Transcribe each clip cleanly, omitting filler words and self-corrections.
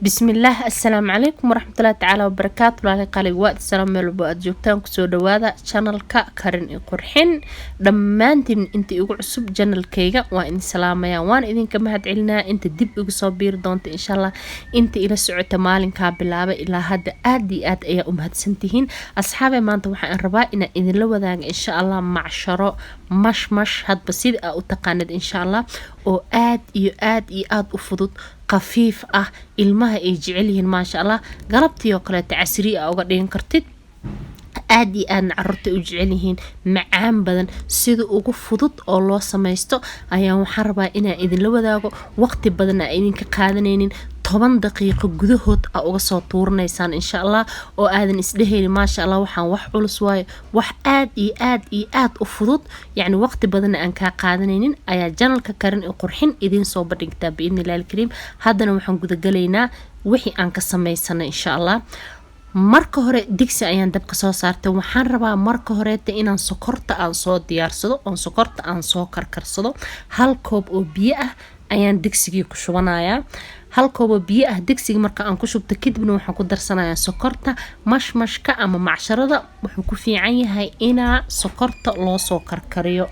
بسم الله السلام عليكم ورحمة الله تعالى وبركاته. وعلى قالي وقت السلام ملبو أدجوكتان كسو دوادا شانل كارن قرحين دمانتين انت ايقو عصب جانل كيغا وان سلاميا وان اذين كمهد علنا انت ديب ايقو صوبير دونت ان شاء الله انت الى سعوة مالين كابلابا الى هاد آدي ايا امهد سنتهين اصحابي مانتا وحان ربا انا اذين لوذاق ان شاء الله معشرو مش هاد بسيد او تقاند ان شاء الله oo aad u fudud qafiif ah ilmaha ay jecel yihiin ma sha Allah galabtii oo kale casri ah uga dhigan kartid aad carruurta u jecel yihiin macaan badan sida ugu fudud oo loo sameeysto ayaan waxaan rabaa inaan idin la wadaago waqti badan aan idin ka qaadanaynin 10 daqiiqo gudahood uga soo tuurnaysaan insha Allah oo aadan isdheheyn ma sha Allah waxaan wax culus waayo wax aad u fudud yani waqti badan aan ka qaadanaynin ayaa channelka Karin qurxin idin soo bandhigtaa biidnillaahi kariim haddana waxaan guda galaynaa wixii aan ka sameeysanay insha Allah marka hore digsi ayaan dabka soo saartay waxaan rabaa marka hore inaan sokorta aan soo diyaarsado oo sokorta aan soo karkarsado hal koob oo biyo ah ayaan digsigii ku shubanayaa hal koob oo biyo ah digsiga marka aan ku shubto kadibna waxaan ku darsanayaa sokorta mashmashka ama macsharada wuxuu ku fiican yahay ina sokorta loo soo karkariyo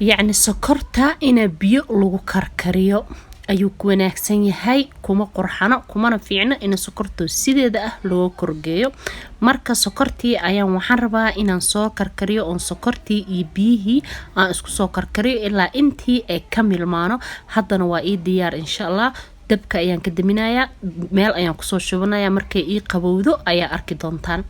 yani sokorta ina biyo lagu karkariyo ayuu ku wanaagsan yahay kuma qurxano kumana fiicna in sokorto sideeda ah loo korgeeyo marka sokortii ayaan waxaan rabaa inaan soo karkariyo oo sokortii iyo biyihii aan isku soo karkariyo ilaa intii ay ka milmaano haddana waa ii diyaar insha Allah dabka ayaan ka daminayaa meel ayaan ku soo shubanayaa markay ii qabowdo ayaa arki doontaan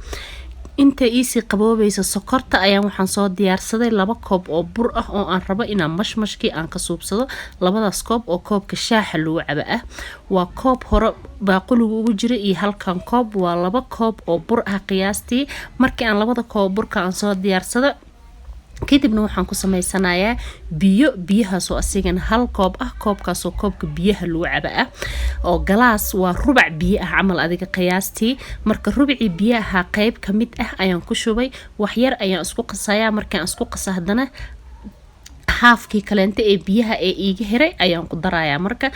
inta iisi qaboobaysa sokorta ayaan waxaan soo diyaarsaday 2 koob oo bur ah oo aan rabo inaan mashmashkii aan ka suubsado labadaas koob oo koobka shaaha lagu cabo ah waa koob hore baaquliga ugu jira iyo halkan koob waa 2 koob oo bur ah qiyaastii markii aan 2 koob burka aan soo diyaarsado kadibna waxaan ku sameysanayaa biyahaas oo asigana hal koob ah koobkaas oo koobka biyaha lagu cabo ah oo galaas waa rubac biyo ah camal adiga qiyaastii marka rubicii biyaha qayb kamid ah ayaan ku shubay wax yar ayaan isku qasayaa markaan isku qaso hadana haafkii kaleente ee biyaha ee iiga hiray ayaan ku darayaa marka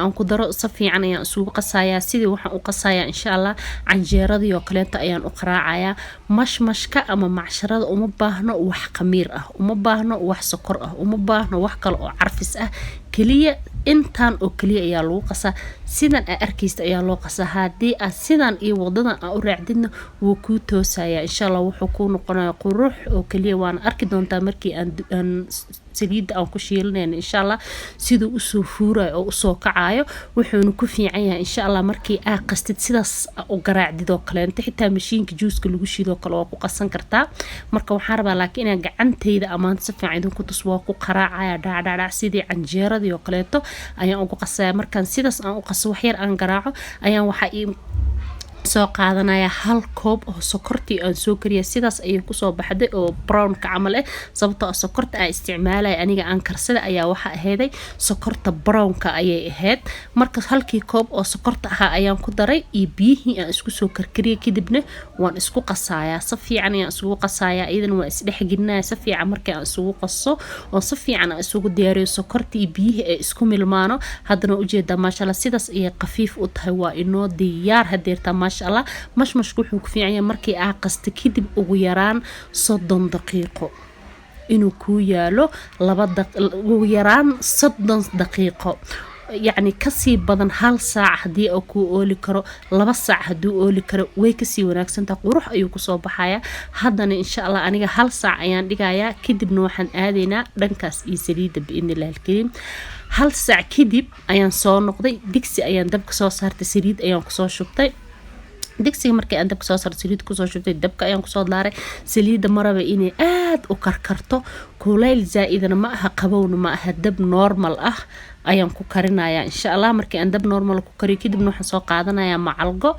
aan ku daro si fiican ayaan isugu qasayaa sidii waxaan u qasayaa insha Allah canjeeradii oo kaleente ayaan u qaraacayaa mashmashka ama macsharada uma baahno wax qamiir ah uma baahno wax sokor ah uma baahno wax kale oo carfis ah kaliya intaan oo kaliya ayaa lagu qasaa sidan arkaysta ayaa loo qasaa hadii aad sidan iyo wadadan u raacdidna wuu ku toosayaa insha Allah wuxuu ku noqonayaa qurux oo kaliya waan arki doontaa markii aan saliid aan ku shiilneen insha Allah sidoo u soo fuuray oo u soo kacayo wuxuu ku fiican yahay insha Allah markii aad qastid sidaas u garaacdido kaleenta xitaa mashiinka juuska lagu shiido kale oo ku qasan kartaa marka waxaan rabaa laakiin inaan gacantayda amaan si fiican idin ku tusbo ku qaraacaya dhaadhac sidii canjeeradii oo kaleeto ayaan ugu qasaya markaan sidaas aan u qaso wax yar aan garaaco ayaan waxa soo qaadanaya hal koob oo sokortii aan soo kariya sidaas ay ku soo baxday oo brown ka camal ah sababtoo sokorta ay isticmaalay aniga aan karsada ayaa waxa aheeday sokorta brown ka ayay aheed marka halkii koob oo sokorta ah ayaan ku daray iyo biyihii aan isku soo karkariyay kadibna waan isku qasayaa si fiican ayaan isugu qasayaa idan waa isdhexgelinaya si fiican markii aan isugu qaso oo si fiican aan isugu diyaariyo sokortii iyo biyihii ay isku milmaano haddana u jeeda maasha Allah sidaas ay qafiif u tahay waa inoo diyaar hadeerta maasha Allah mashmashku wuxuu ku fiican yahay markii aad qasto kadib ugu yaraan 30 daqiiqo inuu ku yaalo ugu yaraan 30 daqiiqo يعني كسي بدن هال ساعة هدي أو كو أولي كرو 2 ساعة هدو أولي كرو ويكسي وناكسن تقروح أيو كسو بحايا هادنا إن شاء الله أنيقا هال ساعة أيان ديقايا كدب نوحن آدينا دنكاس إيساليد بإذن الله الكريم هال ساعة كدب أيان سو نقضي ديكسي أيان دبك سو سارت سريد أيان كسو شبطي digsiga markii aan dabka soo saarto saliid ku soo shubtay dabka ayaan ku soo daaray saliida maraba inay aad u karkarto kuleyl zaa'idana ma aha qabowna ma aha dab normal ah ayaan ku karinayaa insha Allah markii aan dab normal ku kariyo kadibna waxaan soo qaadanayaa macalgo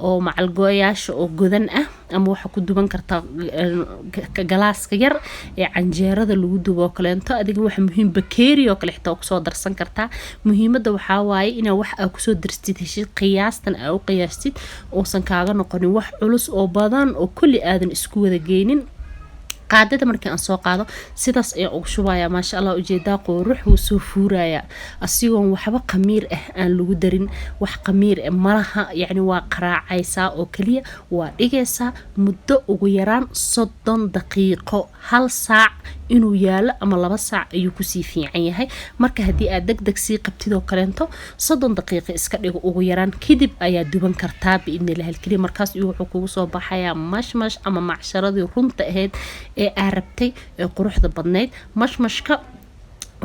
oo macalgooyaasha oo godan ah ama waxa ku duban karta galaaska yar ee canjeerada lagu dubo kaleento adiga waxa muhiim bakeeri oo kale xitaa ku soo darsan kartaa muhiimada waxa waaye in wax aad ku soo darstid heshid qiyaastan aad u qiyaastid oo san kaaga noqonin wax culus oo badan oo kulli aadan isku wada geynin qaadada markii aan soo qaado sidaas ayaan ugu shubayaa maasha Allah ujeedaa qurux wuu soo fuuraya asigoon waxba qamiir ah aan lagu darin wax qamiir ah malaha yani waa qaraacaysaa oo kaliya waa dhigaysaa muddo ugu yaraan 30 daqiiqo hal saac inuu yaalo ama 2 saac ayuu ku sii fiican yahay marka hadii aad degdeg sii qabtid oo kaleento 30 daqiiqo iska dhigo ugu yaraan kadib ayaa duban kartaa biidnillaah alkariim markaas wuxuu kugu soo baxayaa mashmash ama macsharadii runta ahayd ee arabtay ee quruxda badneyd mashmashka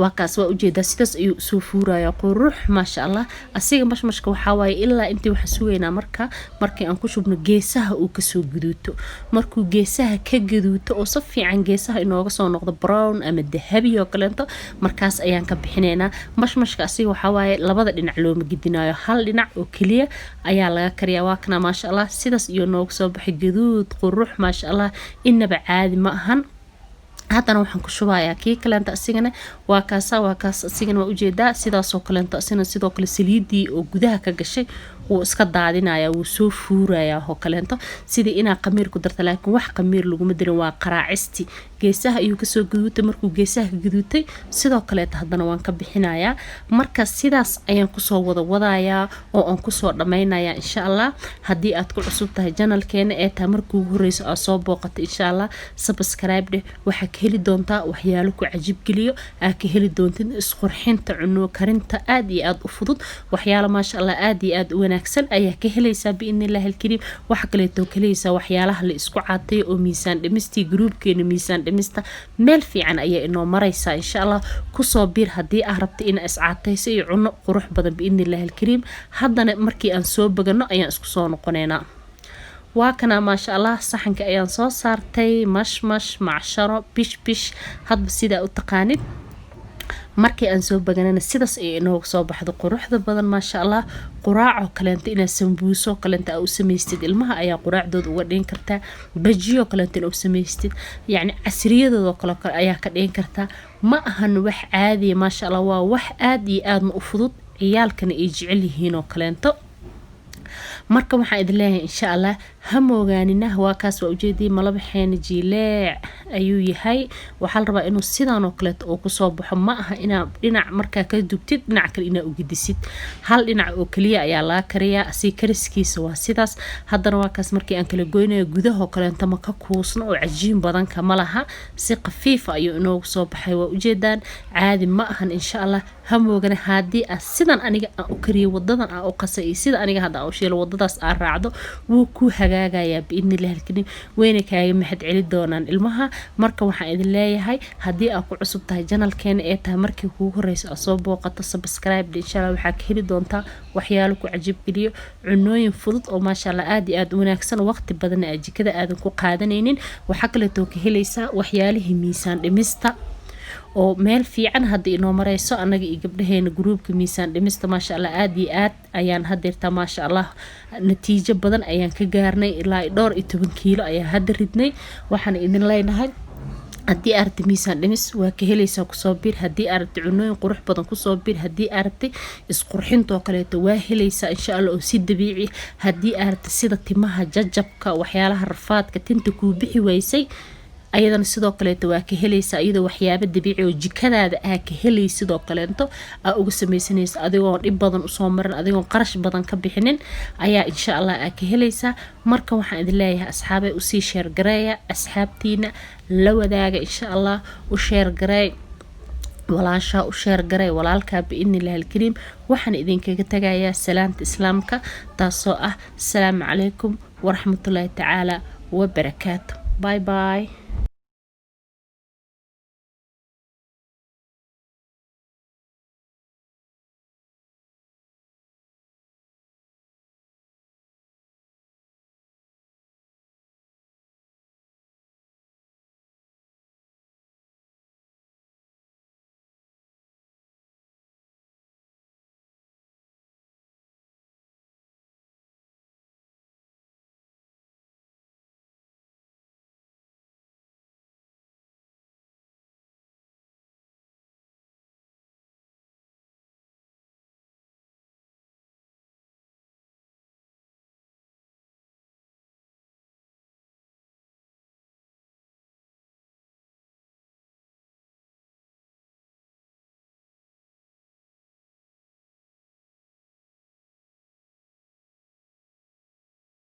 wakaas waa ujeedaa sidaas ayuu soo fuuraya qurux maasha Allah asiga mashmashka waxa waaye ilaa intii waxa sugeynaa markii aan ku shubno geesaha uu ka soo guduuto markuu geesaha ka guduuto oo si fiican geesaha inooga soo noqdo brown ama dahabi oo kaleento markaas ayaan ka bixineynaa mashmashka asiga waxa waaye labada dhinac looma gidinayo hal dhinac oo kaliya ayaa laga kariyaa waa kana maasha Allah sidaas iyo nooga soo baxay guduud qurux maasha Allah inaba caadi ma ahan haddana waxaan ku shubayaa kii kaleenta asigana waa kaas asigana waa ujeedaa sidaas oo kaleenta asina sidoo kale saliidii oo gudaha ka gashay wuu iska daadinaya wuu soo fuuraya oo kaleento sidii inaa qamiir ku darta laakiin wax qamiir laguma dirin waa qaraacisti geesaha ayuu ka soo guduutay markuu geesaha ka guduutay sidoo kale haddana waan ka bixinayaa marka sidaas ayaan ku soo wadayaa oo aan ku soo dhameynaya insha Allah hadii aad ku cusub tahay channelkeena ee taa markuu ugu horeyso aad soo booqato insha Allah subscribe dheh waxa ka heli doontaa waxyaalo ku cajib geliyo aad ka heli doontin isqurxinta cuno karinta aad iyo aad u fudud waxyaalo maasha Allah aad iyo aad u wanaagsan ayaa ka helaysaa biidnillaah alkariim waxa kale oo kaleeysa waxyaalaha la isku caatay oo miisaan dhimistii groupkeena miisaan dhimista meel fiican ayaa inoo maraysa insha Allah ku soo bir hadii aad rabto in is caatayso iyo cuno qurux badan biidnillaah alkariim haddana markii aan soo bagano ayaan isku soo noqoneynaa waa kana maasha Allah saxanka ayaan soo saartay mashmash macsharo bish hadba sida u taqaanid markii aan soo baganana sidaas ay inooga soo baxdo quruxda badan maasha Allah quraaco kaleenta ina sambuuso kaleenta u sameystid ilmaha ayaa quraacdooda uga dhigin kartaa bajiyo kaleenta u sameystid yani casriyadooda kale ayaa ka dhigin kartaa ma ahan wax caadi maasha Allah waa wax aad iyo aad u fudud ciyaalkana ay jecel yihiin oo kaleento marka waxaan idin leeyahay insha Allah hamoogaanina waa kaas waa ujeedii malabaxeena jiileec ayuu yahay waxa la rabaa inuu sidaan oo kale oo ku soo baxo ma aha inaa dhinac marka ka dubtid dhinac kale inaa u gidisid hal dhinac oo kaliya ayaa la kariyaa si kariskiisa waa sidaas haddana waa kaas markii aan kala goynayo gudaha kale inta ma ka kuusno oo cajiin badan ka malaha si qafiif ayuu inoo soo baxay waa ujeedaan caadi ma ahan insha Allah hamoogana hadii sidan aniga aan u kariyo wadadan aan u qasay sida aniga hadda aan u sheelo wadadaas aan raacdo wuu ku hagaagaya biidnillaah alkariim weyna kaaga mahad celi doonaan ilmaha marka waxaan idin leeyahay hadii aad ku cusub tahay channelkeena ee taa markii kugu horeyso aad soo booqato subscribe insha Allah waxa ka heli doontaa waxyaalo ku cajib geliyo cunooyin fudud oo maasha Allah aad iyo aad wanaagsan waqti badan aad jikada aadan ku qaadanaynin waxa kale oo ka helaysaa waxyaalaha miisaan dhimista oo meel fiican hadii inoo marayso anaga iyo gabdhaheena groupka miisaan dhimista maasha Allah aad iyo aad ayaan hadeerta maasha Allah natiijo badan ayaan ka gaarnay ilaa 12 kiilo ayaa hadda ridnay waxaan idin leenahay hadii aad miisaan dhimis waa ka helaysaa ku soo bir hadii aad cunooyin qurux badan ku soo bir hadii aad isqurxinto kale waa helaysaa insha Allah oo si dabiici hadii aad sida timaha jajabka waxyaalaha rafaadka tinta ku bixi waysay ayadana sidoo kale waa ka helaysaa iyadoo waxyaabo dabiici oo jikadaada ah ka helay sidoo kale aa uga sameeysanaysa adigoo dhib badan u soo marin adigoo qarash badan ka bixinin ayaa insha Allah ka helaysaa marka waxaan idin leeyahay asxaabay u sii share gareeya asxaabtiina la wadaaga insha Allah u share gareey walaasha u share gareey walaalka biidnillaah alkariim waxaan idinkaga tagayaa salaanta islaamka taasoo ah assalaamu calaykum waraxmatullaahi tacaala wa barakaatuh bye bye